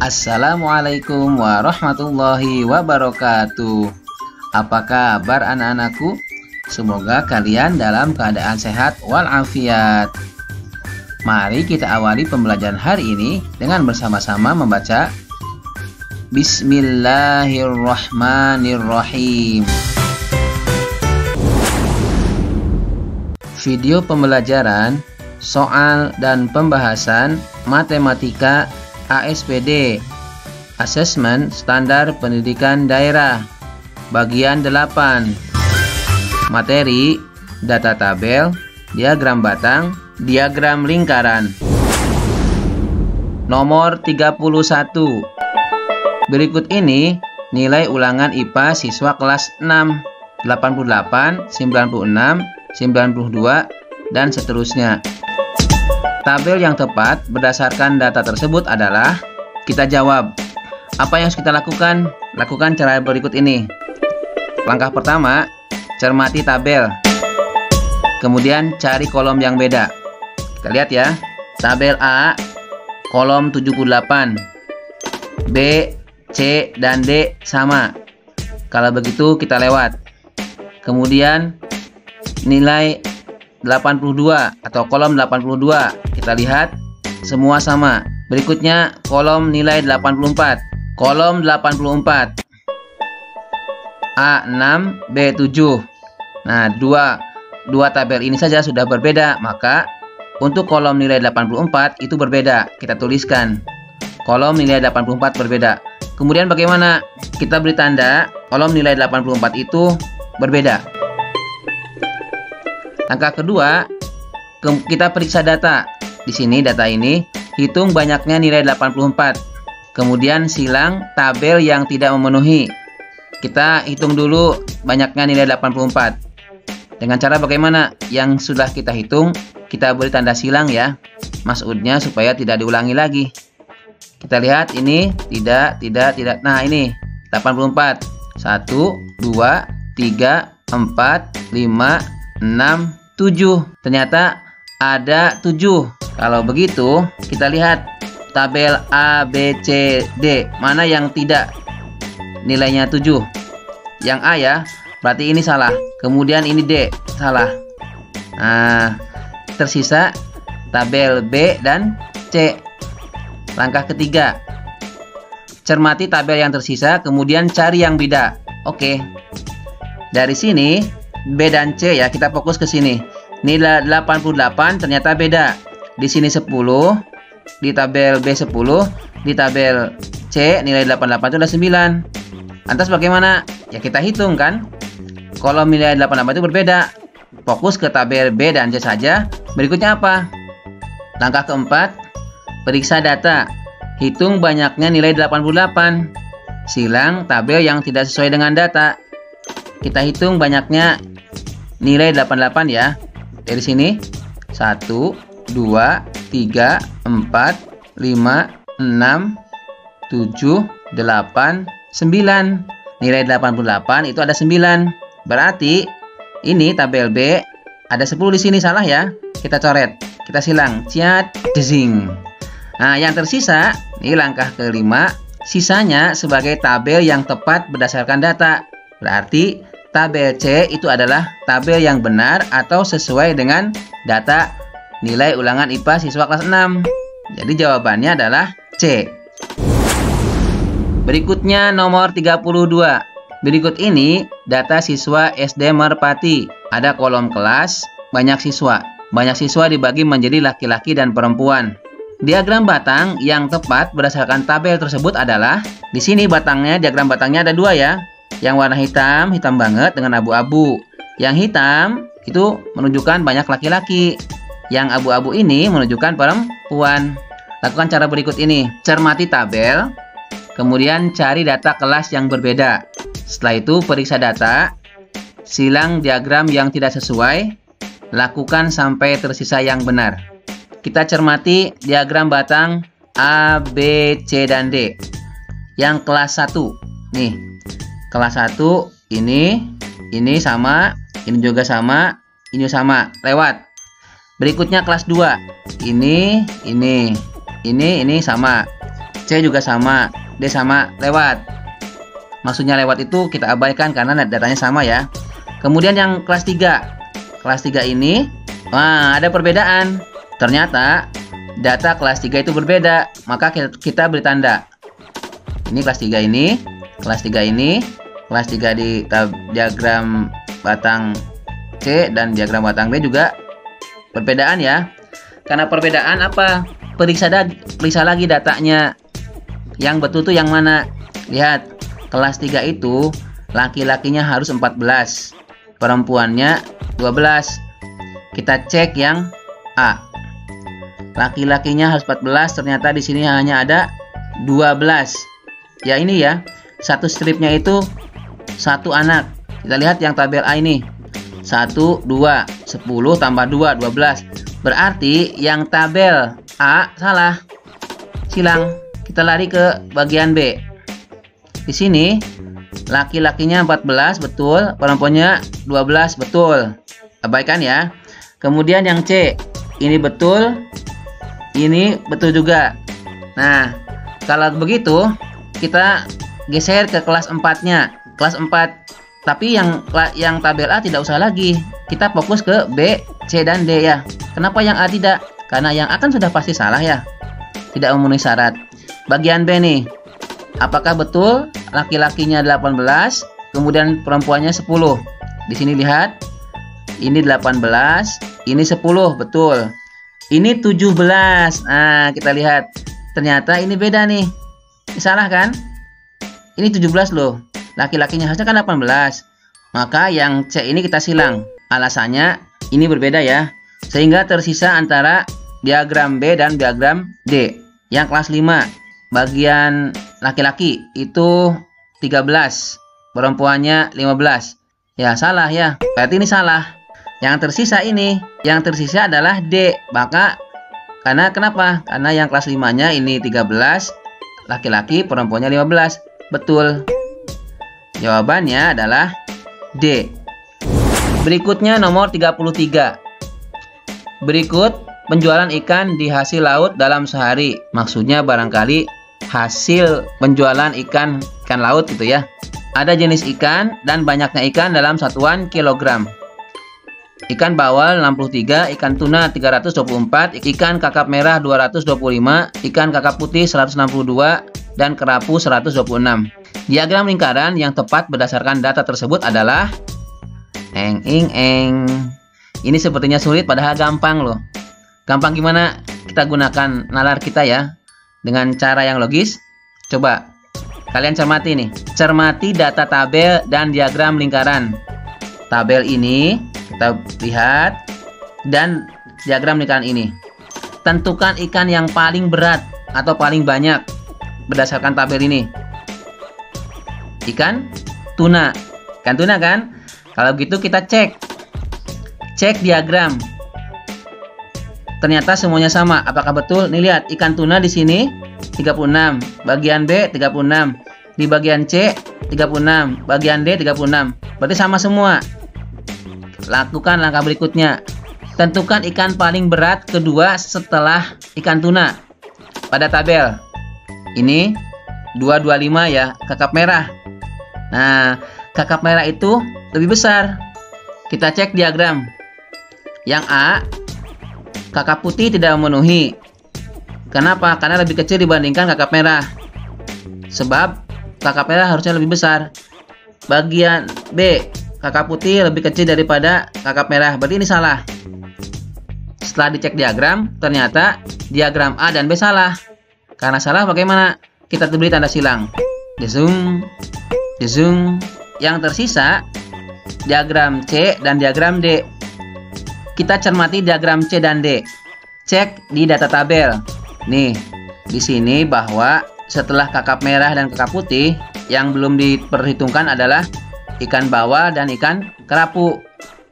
Assalamualaikum warahmatullahi wabarakatuh. Apa kabar anak-anakku? Semoga kalian dalam keadaan sehat walafiat. Mari kita awali pembelajaran hari ini dengan bersama-sama membaca Bismillahirrahmanirrahim. Video pembelajaran soal dan pembahasan matematika ASPD, Asesmen Standar Pendidikan Daerah, bagian 8. Materi, data tabel, diagram batang, diagram lingkaran. Nomor 31. Berikut ini nilai ulangan IPA siswa kelas 6, 88, 96, 92, dan seterusnya. Tabel yang tepat berdasarkan data tersebut adalah, kita jawab. Apa yang harus kita lakukan? Lakukan cara berikut ini. Langkah pertama, cermati tabel. Kemudian cari kolom yang beda. Kita lihat ya. Tabel A, kolom 78. B, C, dan D sama. Kalau begitu kita lewat. Kemudian nilai 82 atau kolom 82. Kita lihat semua sama. Berikutnya kolom nilai 84. Kolom 84. A6, B7. Nah, dua tabel ini saja sudah berbeda, maka untuk kolom nilai 84 itu berbeda. Kita tuliskan kolom nilai 84 berbeda. Kemudian bagaimana? Kita beri tanda kolom nilai 84 itu berbeda. Langkah kedua, kita periksa data. Di sini data ini, hitung banyaknya nilai 84. Kemudian silang tabel yang tidak memenuhi. Kita hitung dulu banyaknya nilai 84. Dengan cara bagaimana? Yang sudah kita hitung, kita beri tanda silang ya. Maksudnya supaya tidak diulangi lagi. Kita lihat ini, tidak. Nah ini, 84. 1, 2, 3, 4, 5, 6, 7. Ternyata ada 7. Kalau begitu kita lihat tabel A, B, C, D. Mana yang tidak nilainya 7? Yang A ya, berarti ini salah. Kemudian ini D, salah. Nah, tersisa tabel B dan C. Langkah ketiga, cermati tabel yang tersisa, kemudian cari yang beda. Oke. Dari sini B dan C ya, kita fokus ke sini. Nilai 88 ternyata beda. Di sini 10, di tabel B 10, di tabel C nilai 88 itu ada 9. Lantas bagaimana? Ya kita hitung kan. Kolom nilai 88 itu berbeda. Fokus ke tabel B dan C saja. Berikutnya apa? Langkah keempat, periksa data. Hitung banyaknya nilai 88. Silang tabel yang tidak sesuai dengan data. Kita hitung banyaknya nilai 88 ya. Dari sini 1, 2, 3, 4, 5, 6, 7, 8, 9. Nilai 88 itu ada 9. Berarti ini tabel B ada 10 di sini, salah ya. Kita coret, kita silang. Ciat, desing. Nah, yang tersisa ini langkah kelima, sisanya sebagai tabel yang tepat berdasarkan data. Berarti tabel C itu adalah tabel yang benar atau sesuai dengan data nilai ulangan IPA siswa kelas 6. Jadi jawabannya adalah C. Berikutnya nomor 32. Berikut ini data siswa SD Merpati. Ada kolom kelas, banyak siswa. Banyak siswa dibagi menjadi laki-laki dan perempuan. Diagram batang yang tepat berdasarkan tabel tersebut adalah, di sini batangnya, diagram batangnya ada 2 ya. Yang warna hitam, hitam banget dengan abu-abu. Yang hitam itu menunjukkan banyak laki-laki. Yang abu-abu ini menunjukkan perempuan. Lakukan cara berikut ini. Cermati tabel, kemudian cari data kelas yang berbeda. Setelah itu periksa data, silang diagram yang tidak sesuai, lakukan sampai tersisa yang benar. Kita cermati diagram batang A, B, C, dan D. Yang kelas 1. Nih. Kelas 1 ini sama, ini juga sama, ini sama, lewat. Berikutnya kelas 2. Ini sama. C juga sama, D sama lewat. Maksudnya lewat itu kita abaikan karena datanya sama ya. Kemudian yang kelas 3. Kelas 3 ini, wah, ada perbedaan. Ternyata data kelas 3 itu berbeda, maka kita beri tanda. Ini kelas 3 ini, kelas 3 ini, kelas 3 di diagram batang C dan diagram batang D juga perbedaan ya. Karena perbedaan apa? Periksa lagi datanya. Yang betul tuh yang mana? Lihat, kelas 3 itu laki-lakinya harus 14, perempuannya 12. Kita cek yang A. Laki-lakinya harus 14, ternyata di sini hanya ada 12. Ya ini ya, satu stripnya itu satu anak. Kita lihat yang tabel A ini. 1, 2, 10 tambah 2, 12. Berarti yang tabel A salah. Silang. Kita lari ke bagian B. Di sini laki-lakinya 14 betul, perempuannya 12 betul. Abaikan ya. Kemudian yang C, ini betul, ini betul juga. Nah, kalau begitu kita geser ke kelas 4-nya. Kelas 4. Tapi yang tabel A tidak usah lagi. Kita fokus ke B, C dan D ya. Kenapa yang A tidak? Karena yang A kan sudah pasti salah ya. Tidak memenuhi syarat. Bagian B nih. Apakah betul laki-lakinya 18, kemudian perempuannya 10? Di sini lihat. Ini 18, ini 10, betul. Ini 17. Nah, kita lihat. Ternyata ini beda nih. Ini salah kan? Ini 17 loh. Laki-lakinya harusnya kan 18. Maka yang C ini kita silang. Alasannya ini berbeda ya. Sehingga tersisa antara diagram B dan diagram D. Yang kelas 5, bagian laki-laki itu 13, perempuannya 15. Ya, salah ya. Berarti ini salah. Yang tersisa ini, yang tersisa adalah D. Maka karena kenapa? Karena yang kelas 5-nya ini 13, laki-laki, perempuannya 15. Betul. Jawabannya adalah D. Berikutnya nomor 33. Berikut penjualan ikan di hasil laut dalam sehari. Maksudnya barangkali hasil penjualan ikan laut gitu ya. Ada jenis ikan dan banyaknya ikan dalam satuan kilogram. Ikan bawal 63, ikan tuna 324, ikan kakap merah 225, ikan kakap putih 162, dan kerapu 126. Diagram lingkaran yang tepat berdasarkan data tersebut adalah Ini sepertinya sulit padahal gampang loh. Gampang gimana? Kita gunakan nalar kita ya dengan cara yang logis. Coba kalian cermati nih. Cermati data tabel dan diagram lingkaran. Tabel ini kita lihat dan diagram lingkaran ini. Tentukan ikan yang paling berat atau paling banyak berdasarkan tabel ini. Ikan tuna. Ikan tuna kan? Kalau gitu kita cek diagram. Ternyata semuanya sama. Apakah betul? Nih lihat, ikan tuna di sini 36, bagian B 36, di bagian C 36, bagian D 36. Berarti sama semua. Lakukan langkah berikutnya. Tentukan ikan paling berat kedua setelah ikan tuna pada tabel. Ini 225 ya, kakap merah. Nah, kakap merah itu lebih besar. Kita cek diagram. Yang A, kakap putih tidak memenuhi. Kenapa? Karena lebih kecil dibandingkan kakap merah. Sebab kakap merah harusnya lebih besar. Bagian B, kakap putih lebih kecil daripada kakap merah. Berarti ini salah. Setelah dicek diagram, ternyata diagram A dan B salah. Karena salah bagaimana? Kita beri tanda silang. Di zoom. Yang tersisa diagram C dan diagram D. Kita cermati diagram C dan D. Cek di data tabel. Nih, di sini bahwa setelah kakap merah dan kakap putih, yang belum diperhitungkan adalah ikan bawal dan ikan kerapu.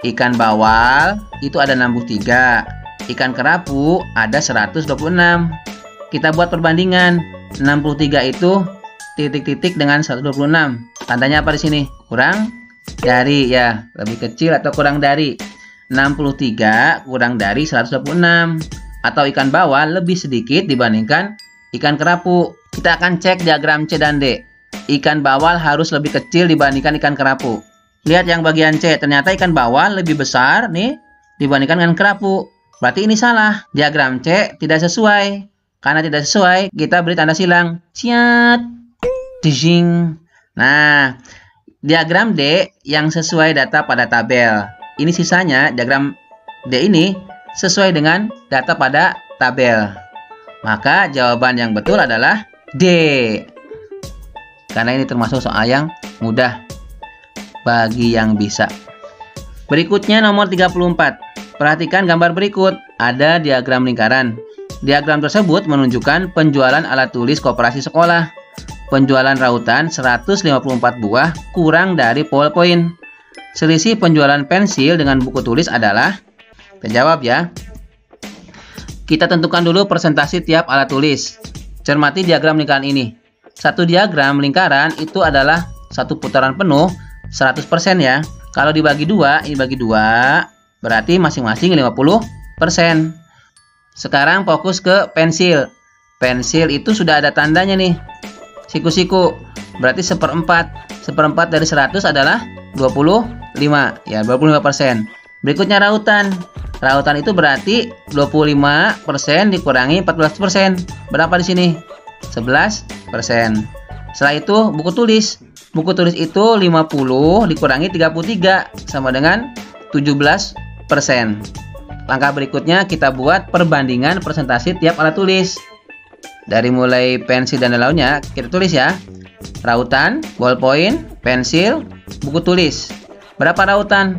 Ikan bawal itu ada 63, ikan kerapu ada 126. Kita buat perbandingan. 63 itu titik-titik dengan 126. Tandanya apa di sini? Kurang dari ya, lebih kecil atau kurang dari. 63 kurang dari 126. Atau ikan bawal lebih sedikit dibandingkan ikan kerapu. Kita akan cek diagram C dan D. Ikan bawal harus lebih kecil dibandingkan ikan kerapu. Lihat yang bagian C, ternyata ikan bawal lebih besar nih dibandingkan dengan kerapu. Berarti ini salah. Diagram C tidak sesuai. Karena tidak sesuai, kita beri tanda silang. Ciat. Dijing. Nah, diagram D yang sesuai data pada tabel. Ini sisanya, diagram D ini sesuai dengan data pada tabel. Maka jawaban yang betul adalah D. Karena ini termasuk soal yang mudah bagi yang bisa. Berikutnya nomor 34. Perhatikan gambar berikut. Ada diagram lingkaran. Diagram tersebut menunjukkan penjualan alat tulis koperasi sekolah. Penjualan rautan 154 buah kurang dari ballpoint. Selisih penjualan pensil dengan buku tulis adalah? Kita jawab ya. Kita tentukan dulu persentase tiap alat tulis. Cermati diagram lingkaran ini. Satu diagram lingkaran itu adalah satu putaran penuh 100% ya. Kalau dibagi dua, ini bagi dua, berarti masing-masing 50%. Sekarang fokus ke pensil. Pensil itu sudah ada tandanya nih. Siku-siku. Berarti seperempat. Seperempat dari 100 adalah 25. Ya, 25%. Berikutnya rautan. Rautan itu berarti 25% dikurangi 14%. Berapa di sini? 11%. Setelah itu buku tulis. Buku tulis itu 50 dikurangi 33 sama dengan 17%. Langkah berikutnya kita buat perbandingan persentase tiap alat tulis. Dari mulai pensil dan lainnya kita tulis ya. Rautan, ballpoint, pensil, buku tulis. Berapa rautan?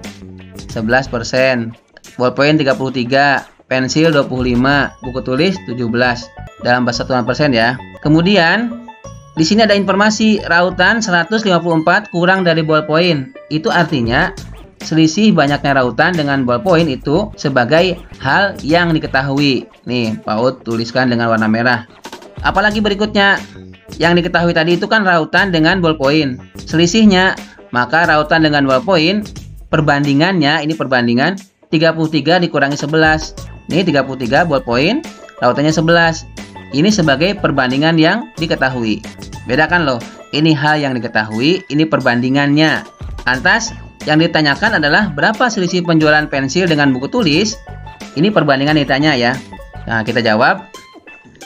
11%. Ballpoint 33, pensil 25, buku tulis 17. Dalam bahasa satuan persen ya. Kemudian di sini ada informasi rautan 154 kurang dari ballpoint. Itu artinya selisih banyaknya rautan dengan ballpoint itu sebagai hal yang diketahui. Nih, PAUD tuliskan dengan warna merah. Apalagi berikutnya, yang diketahui tadi itu kan rautan dengan ballpoint. Selisihnya, maka rautan dengan ballpoint perbandingannya, ini perbandingan 33 dikurangi 11. Ini 33 ballpoint, rautannya 11. Ini sebagai perbandingan yang diketahui. Bedakan loh, ini hal yang diketahui, ini perbandingannya. Lantas, yang ditanyakan adalah berapa selisih penjualan pensil dengan buku tulis? Ini perbandingan ditanya ya. Nah, kita jawab.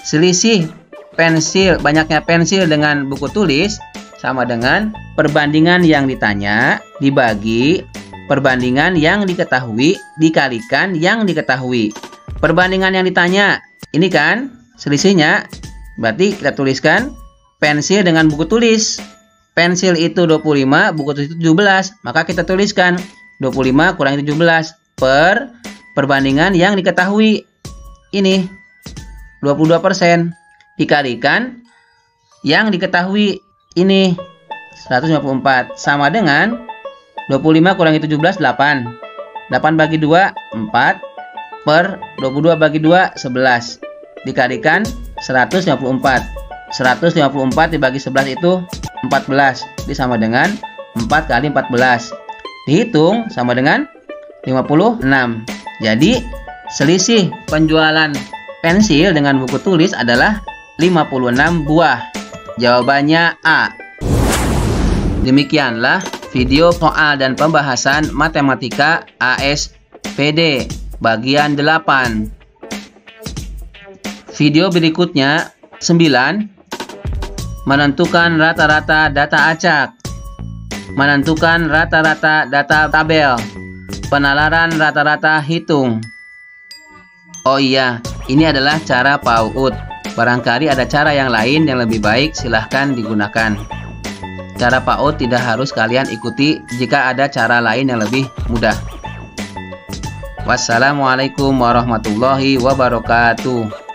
Selisih pensil, banyaknya pensil dengan buku tulis sama dengan perbandingan yang ditanya dibagi perbandingan yang diketahui dikalikan yang diketahui. Perbandingan yang ditanya, ini kan selisihnya, berarti kita tuliskan pensil dengan buku tulis. Pensil itu 25, buku tulis itu 17. Maka kita tuliskan 25 kurangi 17 per perbandingan yang diketahui. Ini 22% dikalikan yang diketahui. Ini 154 sama dengan 25 kurangi 17, 8. 8 bagi 2, 4 per 22 bagi 2, 11. Dikalikan 154. 154 dibagi 11 itu 14. Jadi sama dengan 4 kali 14. Dihitung sama dengan 56. Jadi selisih penjualan pensil dengan buku tulis adalah 56 buah. Jawabannya A. Demikianlah video soal dan pembahasan matematika ASPD bagian 8. Video berikutnya 9. Menentukan rata-rata data acak. Menentukan rata-rata data tabel. Penalaran rata-rata hitung. Oh iya, ini adalah cara PAUD. Barangkali ada cara yang lain yang lebih baik, silahkan digunakan. Cara PAUD tidak harus kalian ikuti jika ada cara lain yang lebih mudah. Wassalamualaikum warahmatullahi wabarakatuh.